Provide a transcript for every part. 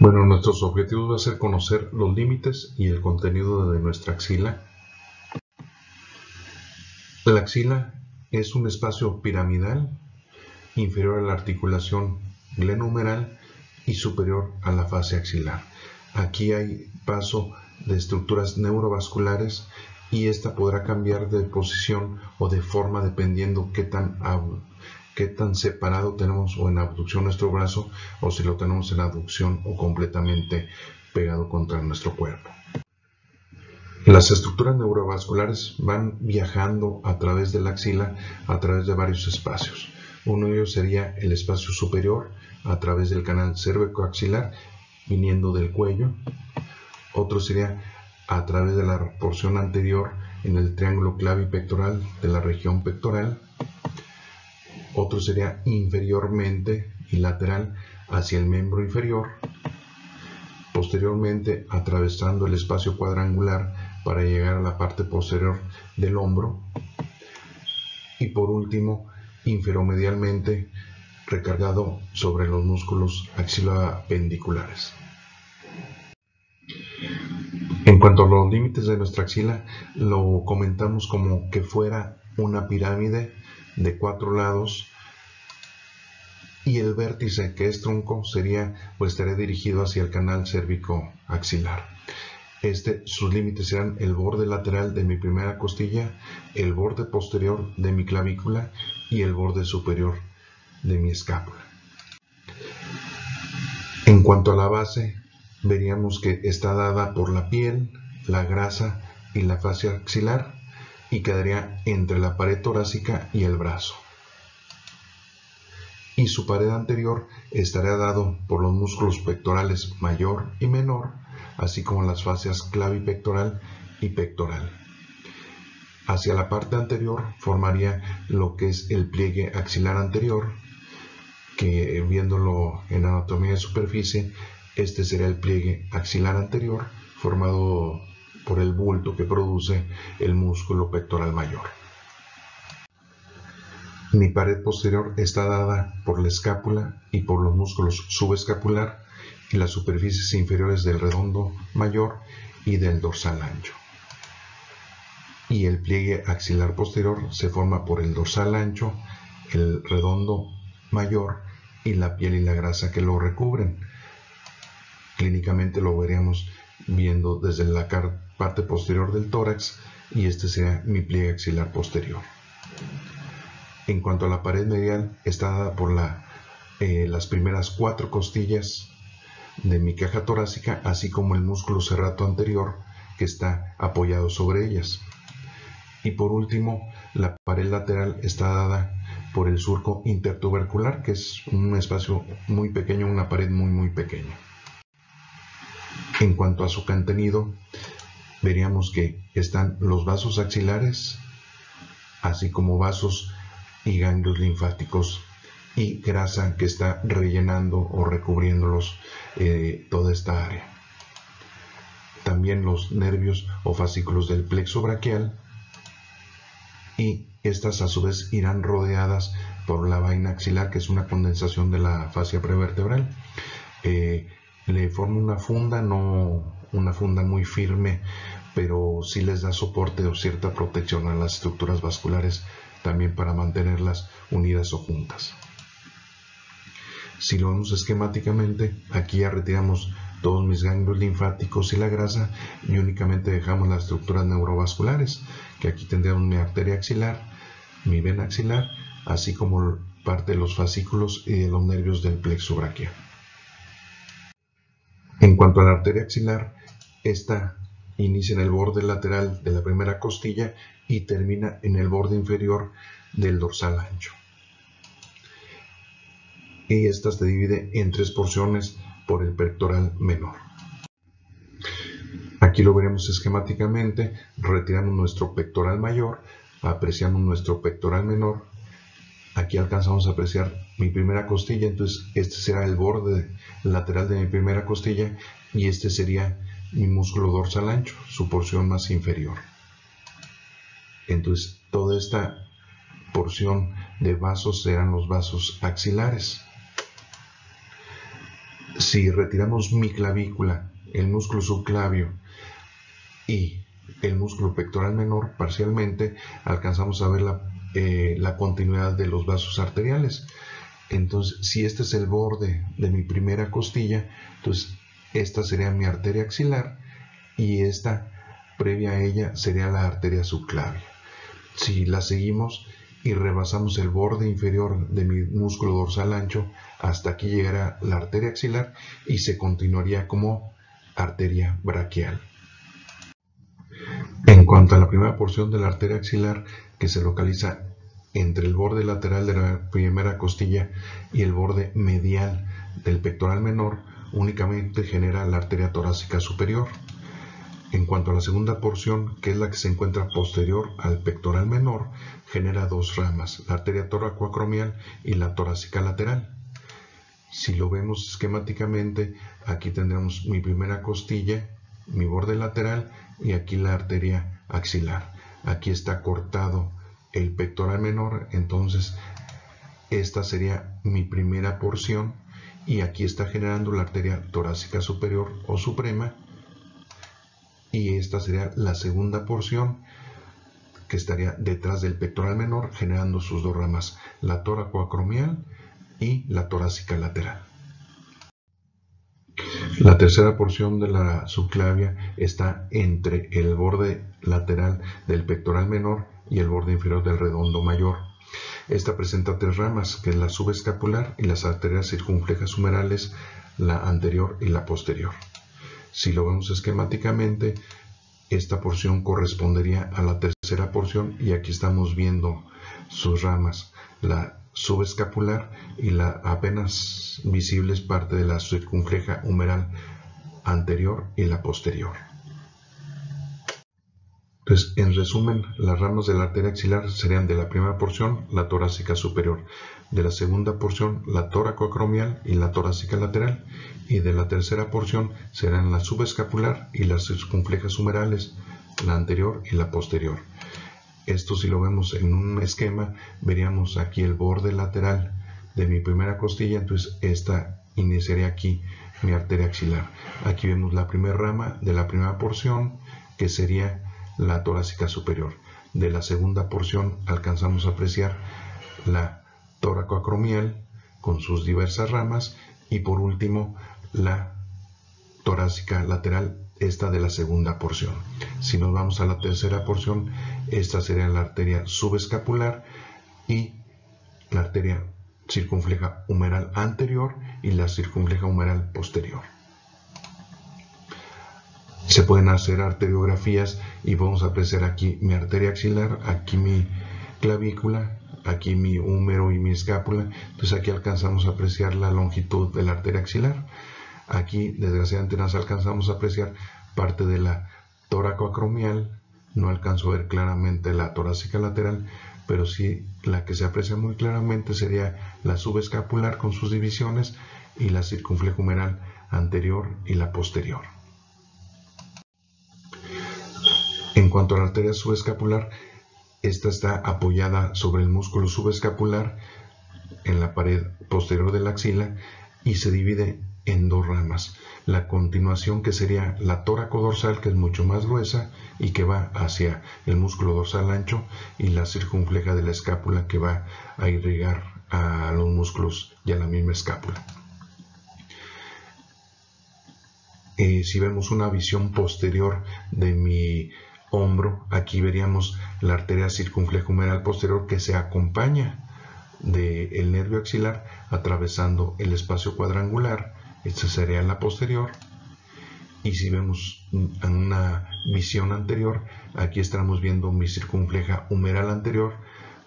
Bueno, nuestros objetivos va a ser conocer los límites y el contenido de nuestra axila. La axila es un espacio piramidal inferior a la articulación glenohumeral y superior a la fascia axilar. Aquí hay paso de estructuras neurovasculares y esta podrá cambiar de posición o de forma dependiendo qué tan separado tenemos o en abducción nuestro brazo, o si lo tenemos en aducción o completamente pegado contra nuestro cuerpo. Las estructuras neurovasculares van viajando a través de la axila a través de varios espacios. Uno de ellos sería el espacio superior a través del canal cérvico-axilar viniendo del cuello. Otro sería a través de la porción anterior en el triángulo clavipectoral de la región pectoral. Otro sería inferiormente y lateral hacia el miembro inferior. Posteriormente atravesando el espacio cuadrangular para llegar a la parte posterior del hombro. Y por último, inferomedialmente recargado sobre los músculos axilopendiculares. En cuanto a los límites de nuestra axila, lo comentamos como que fuera una pirámide de 4 lados y el vértice, que es tronco, estaría dirigido hacia el canal cérvico-axilar. Sus límites serán el borde lateral de mi primera costilla, el borde posterior de mi clavícula y el borde superior de mi escápula. En cuanto a la base, veríamos que está dada por la piel, la grasa y la fascia axilar y quedaría entre la pared torácica y el brazo. Y su pared anterior estaría dado por los músculos pectorales mayor y menor, así como las fascias clavipectoral y pectoral. Hacia la parte anterior formaría lo que es el pliegue axilar anterior, que viéndolo en anatomía de superficie, este sería el pliegue axilar anterior formado por el bulto que produce el músculo pectoral mayor. Mi pared posterior está dada por la escápula y por los músculos subescapular y las superficies inferiores del redondo mayor y del dorsal ancho. Y el pliegue axilar posterior se forma por el dorsal ancho, el redondo mayor y la piel y la grasa que lo recubren. Clínicamente lo veríamos viendo desde la parte posterior del tórax y este sería mi pliegue axilar posterior. En cuanto a la pared medial, está dada por las primeras 4 costillas de mi caja torácica, así como el músculo serrato anterior que está apoyado sobre ellas. Y por último, la pared lateral está dada por el surco intertubercular, que es un espacio muy pequeño, una pared muy pequeña. En cuanto a su contenido, veríamos que están los vasos axilares, así como vasos y ganglios linfáticos y grasa que está rellenando o recubriéndolos toda esta área. También los nervios o fascículos del plexo braquial, y estas a su vez irán rodeadas por la vaina axilar, que es una condensación de la fascia prevertebral. Le forma una funda, no una funda muy firme, pero sí les da soporte o cierta protección a las estructuras vasculares, también para mantenerlas unidas o juntas. Si lo vemos esquemáticamente, aquí ya retiramos todos mis ganglios linfáticos y la grasa y únicamente dejamos las estructuras neurovasculares, que aquí tendríamos mi arteria axilar, mi vena axilar, así como parte de los fascículos y de los nervios del plexo braquial. En cuanto a la arteria axilar, esta inicia en el borde lateral de la primera costilla y termina en el borde inferior del dorsal ancho. Y esta se divide en 3 porciones por el pectoral menor. Aquí lo veremos esquemáticamente. Retiramos nuestro pectoral mayor, apreciamos nuestro pectoral menor. Aquí alcanzamos a apreciar mi primera costilla, entonces este será el borde lateral de mi primera costilla y este sería mi músculo dorsal ancho, su porción más inferior. Entonces toda esta porción de vasos serán los vasos axilares. Si retiramos mi clavícula, el músculo subclavio y el músculo pectoral menor parcialmente, alcanzamos a ver la continuidad de los vasos arteriales. Entonces, si este es el borde de mi primera costilla, entonces esta sería mi arteria axilar y esta previa a ella sería la arteria subclavia. Si la seguimos y rebasamos el borde inferior de mi músculo dorsal ancho, hasta aquí llegará la arteria axilar y se continuaría como arteria braquial. En cuanto a la primera porción de la arteria axilar, que se localiza entre el borde lateral de la primera costilla y el borde medial del pectoral menor, únicamente genera la arteria torácica superior. En cuanto a la segunda porción, que es la que se encuentra posterior al pectoral menor, genera dos ramas, la arteria toracoacromial y la torácica lateral. Si lo vemos esquemáticamente, aquí tendremos mi primera costilla, mi borde lateral y aquí la arteria axilar. Aquí está cortado el pectoral menor, entonces esta sería mi primera porción y aquí está generando la arteria torácica superior o suprema. Y esta sería la segunda porción que estaría detrás del pectoral menor generando sus dos ramas, la toracoacromial y la torácica lateral. La tercera porción de la subclavia está entre el borde lateral del pectoral menor y el borde inferior del redondo mayor. Esta presenta tres ramas, que es la subescapular y las arterias circunflejas humerales, la anterior y la posterior. Si lo vemos esquemáticamente, esta porción correspondería a la tercera porción y aquí estamos viendo sus ramas, la subescapular y la apenas visible es parte de la circunfleja humeral anterior y la posterior. Entonces, en resumen, las ramas de la arteria axilar serían de la primera porción, la torácica superior, de la segunda porción, la toracoacromial y la torácica lateral, y de la tercera porción serán la subescapular y las circunflejas humerales, la anterior y la posterior. Esto, si lo vemos en un esquema, veríamos aquí el borde lateral de mi primera costilla, entonces esta iniciaría aquí mi arteria axilar. Aquí vemos la primera rama de la primera porción, que sería la torácica superior. De la segunda porción alcanzamos a apreciar la toracoacromial con sus diversas ramas y por último la torácica lateral, esta de la segunda porción. Si nos vamos a la tercera porción, esta sería la arteria subescapular y la arteria circunfleja humeral anterior y la circunfleja humeral posterior. Se pueden hacer arteriografías y vamos a apreciar aquí mi arteria axilar, aquí mi clavícula, aquí mi húmero y mi escápula. Entonces aquí alcanzamos a apreciar la longitud de la arteria axilar. Aquí desgraciadamente nos alcanzamos a apreciar parte de la toracoacromial. No alcanzo a ver claramente la torácica lateral, pero sí la que se aprecia muy claramente sería la subescapular con sus divisiones y la circunfleja humeral anterior y la posterior. En cuanto a la arteria subescapular, esta está apoyada sobre el músculo subescapular en la pared posterior de la axila y se divide en dos ramas. La continuación, que sería la tóraco-dorsal, que es mucho más gruesa y que va hacia el músculo dorsal ancho, y la circunfleja de la escápula, que va a irrigar a los músculos y a la misma escápula. Si vemos una visión posterior de mi hombro, aquí veríamos la arteria circunfleja humeral posterior que se acompaña del nervio axilar atravesando el espacio cuadrangular. Esta sería la posterior. Y si vemos en una visión anterior, aquí estamos viendo mi circunfleja humeral anterior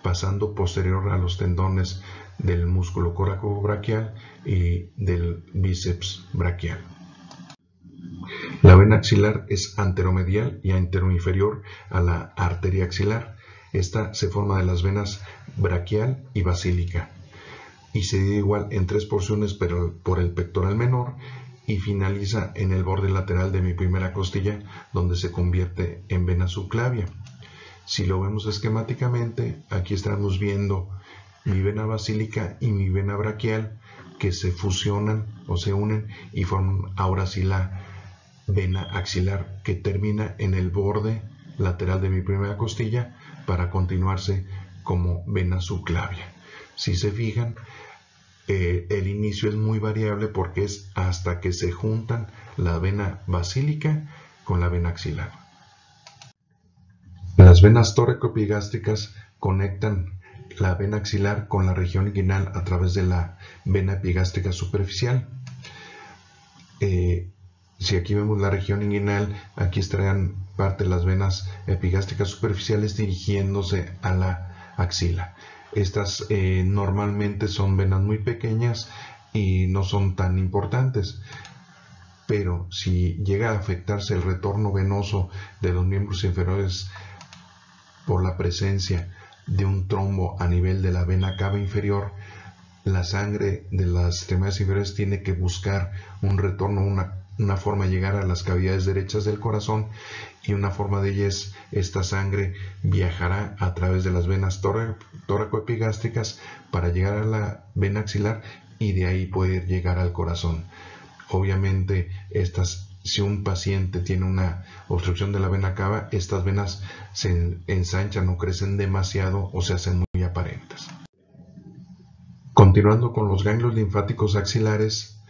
pasando posterior a los tendones del músculo coracobraquial y del bíceps braquial. La vena axilar es anteromedial y anteroinferior a la arteria axilar. Esta se forma de las venas braquial y basílica y se divide igual en tres porciones, pero por el pectoral menor, y finaliza en el borde lateral de mi primera costilla, donde se convierte en vena subclavia. Si lo vemos esquemáticamente, aquí estamos viendo mi vena basílica y mi vena braquial, que se fusionan o se unen y forman ahora sí la vena axilar, que termina en el borde lateral de mi primera costilla para continuarse como vena subclavia. Si se fijan, el inicio es muy variable porque es hasta que se juntan la vena basílica con la vena axilar. Las venas tóraco-epigástricas conectan la vena axilar con la región inguinal a través de la vena epigástrica superficial. Si aquí vemos la región inguinal, aquí estarían parte de las venas epigástricas superficiales dirigiéndose a la axila. Estas normalmente son venas muy pequeñas y no son tan importantes, pero si llega a afectarse el retorno venoso de los miembros inferiores por la presencia de un trombo a nivel de la vena cava inferior, la sangre de las extremidades inferiores tiene que buscar un retorno, una forma de llegar a las cavidades derechas del corazón, y una forma de ella es esta sangre viajará a través de las venas tóraco-epigástricas para llegar a la vena axilar y de ahí poder llegar al corazón. Obviamente si un paciente tiene una obstrucción de la vena cava, estas venas se ensanchan o crecen demasiado o se hacen muy aparentes. Continuando con los ganglios linfáticos axilares,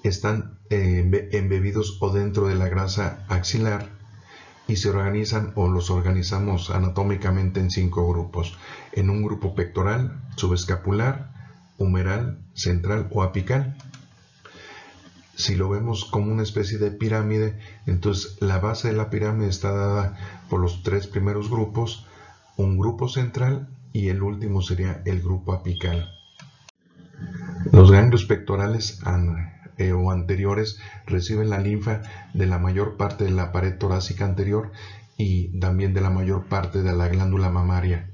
están embebidos o dentro de la grasa axilar y se organizan o los organizamos anatómicamente en 5 grupos. En un grupo pectoral, subescapular, humeral, central o apical. Si lo vemos como una especie de pirámide, entonces la base de la pirámide está dada por los 3 primeros grupos, un grupo central y el último sería el grupo apical. Los ganglios pectorales o anteriores reciben la linfa de la mayor parte de la pared torácica anterior y también de la mayor parte de la glándula mamaria,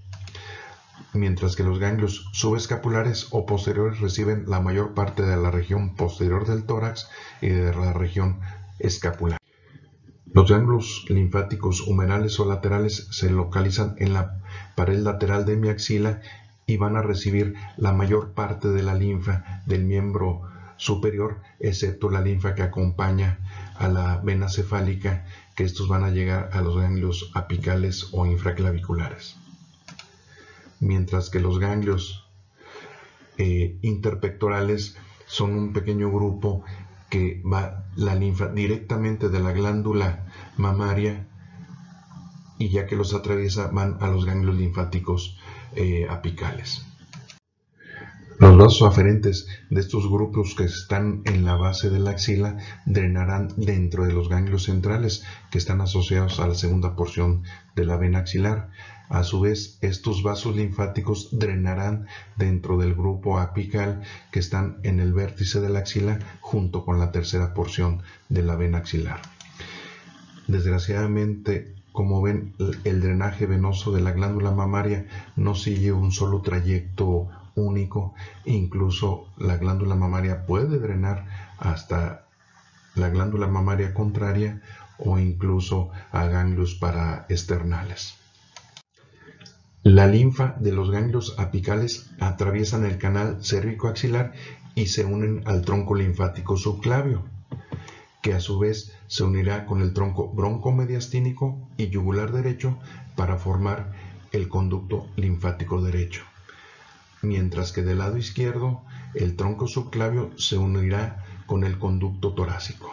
mientras que los ganglios subescapulares o posteriores reciben la mayor parte de la región posterior del tórax y de la región escapular. Los ganglios linfáticos humerales o laterales se localizan en la pared lateral de mi axila y van a recibir la mayor parte de la linfa del miembro superior, excepto la linfa que acompaña a la vena cefálica, que estos van a llegar a los ganglios apicales o infraclaviculares. Mientras que los ganglios interpectorales son un pequeño grupo que va la linfa directamente de la glándula mamaria y ya que los atraviesa van a los ganglios linfáticos apicales. Los vasos aferentes de estos grupos que están en la base de la axila drenarán dentro de los ganglios centrales que están asociados a la segunda porción de la vena axilar. A su vez, estos vasos linfáticos drenarán dentro del grupo apical que están en el vértice de la axila junto con la tercera porción de la vena axilar. Desgraciadamente, como ven, el drenaje venoso de la glándula mamaria no sigue un solo trayecto único. Incluso la glándula mamaria puede drenar hasta la glándula mamaria contraria o incluso a ganglios paraesternales. La linfa de los ganglios apicales atraviesan el canal cérvico-axilar y se unen al tronco linfático subclavio, que a su vez se unirá con el tronco broncomediastínico y yugular derecho para formar el conducto linfático derecho. Mientras que del lado izquierdo, el tronco subclavio se unirá con el conducto torácico,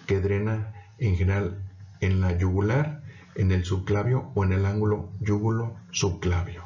que drena en general en la yugular, en el subclavio o en el ángulo yúgulo-subclavio.